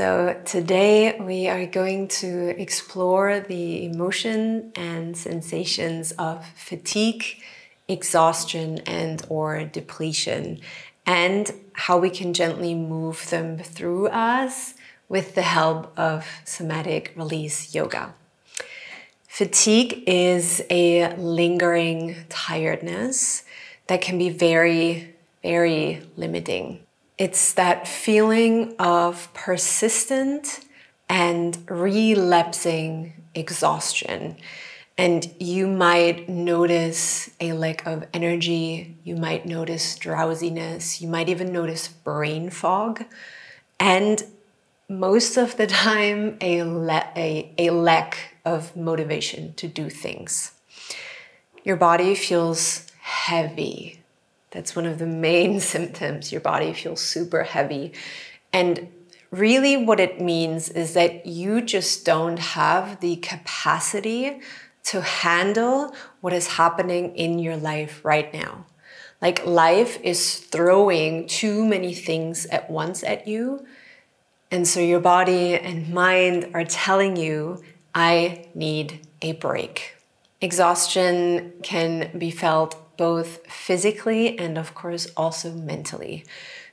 So today we are going to explore the emotion and sensations of fatigue, exhaustion, and or depletion, and how we can gently move them through us with the help of somatic release yoga. Fatigue is a lingering tiredness that can be very, very limiting. It's that feeling of persistent and relapsing exhaustion. And you might notice a lack of energy, you might notice drowsiness, you might even notice brain fog, and most of the time a lack of motivation to do things. Your body feels heavy. That's one of the main symptoms. Your body feels super heavy. And really what it means is that you just don't have the capacity to handle what is happening in your life right now. Like life is throwing too many things at once at you. And so your body and mind are telling you, I need a break. Exhaustion can be felt both physically and of course also mentally.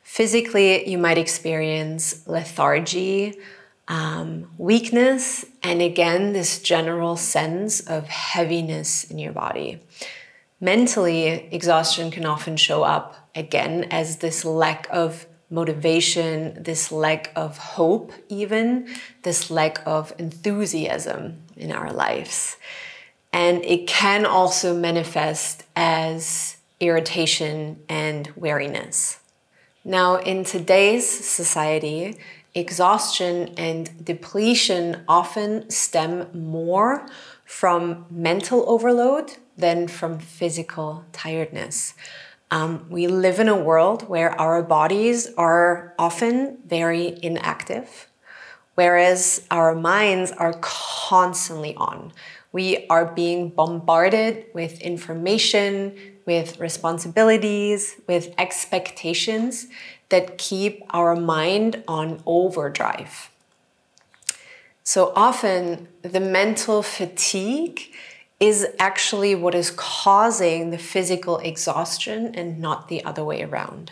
Physically, you might experience lethargy, weakness, and again, this general sense of heaviness in your body. Mentally, exhaustion can often show up again as this lack of motivation, this lack of hope even, this lack of enthusiasm in our lives. And it can also manifest as irritation and weariness. Now, in today's society, exhaustion and depletion often stem more from mental overload than from physical tiredness. We live in a world where our bodies are often very inactive, whereas our minds are constantly on. We are being bombarded with information, with responsibilities, with expectations that keep our mind on overdrive. So often the mental fatigue is actually what is causing the physical exhaustion and not the other way around.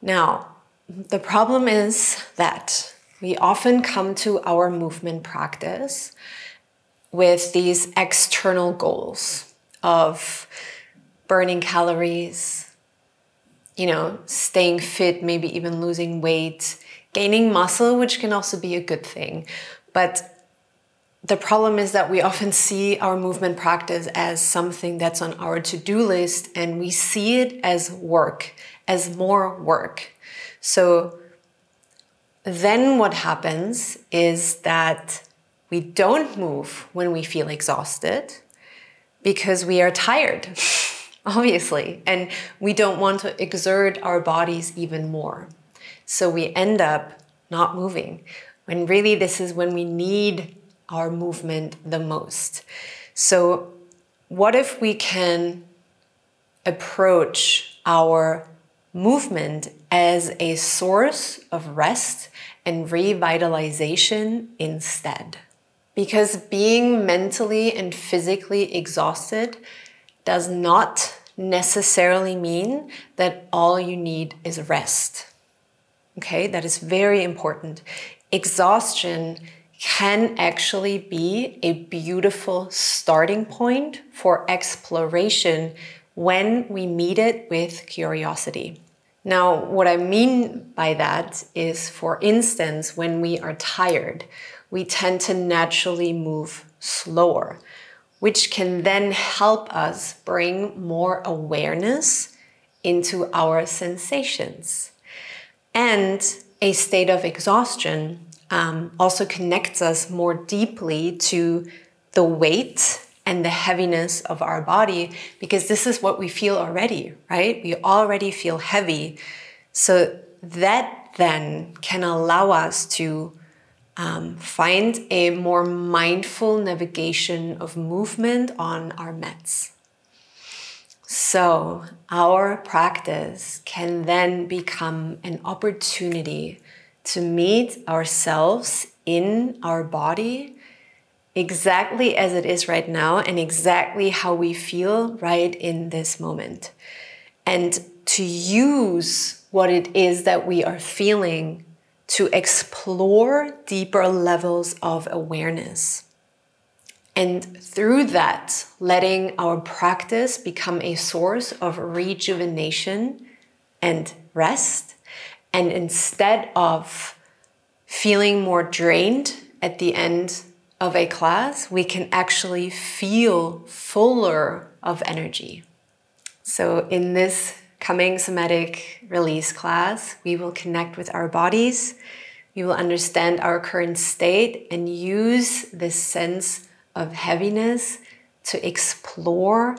Now, the problem is that we often come to our movement practice with these external goals of burning calories, staying fit, maybe even losing weight, gaining muscle, which can also be a good thing. But the problem is that we often see our movement practice as something that's on our to-do list, and we see it as work, as more work. So then what happens is that we don't move when we feel exhausted because we are tired, obviously, and we don't want to exert our bodies even more. So we end up not moving, when really this is when we need our movement the most. So what if we can approach our movement as a source of rest and revitalization instead? Because being mentally and physically exhausted does not necessarily mean that all you need is rest. Okay, that is very important. Exhaustion can actually be a beautiful starting point for exploration when we meet it with curiosity. Now, what I mean by that is, for instance, when we are tired, we tend to naturally move slower, which can then help us bring more awareness into our sensations. And a state of exhaustion also connects us more deeply to the weight and the heaviness of our body, because this is what we feel already, right? We already feel heavy. So that then can allow us to find a more mindful navigation of movement on our mats. So our practice can then become an opportunity to meet ourselves in our body exactly as it is right now and exactly how we feel right in this moment. And to use what it is that we are feeling to explore deeper levels of awareness. And through that, letting our practice become a source of rejuvenation and rest. And instead of feeling more drained at the end of a class, we can actually feel fuller of energy. So in this coming somatic release class, we will connect with our bodies. We will understand our current state and use this sense of heaviness to explore,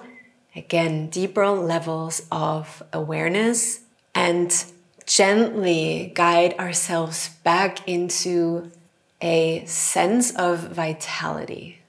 again, deeper levels of awareness and gently guide ourselves back into a sense of vitality.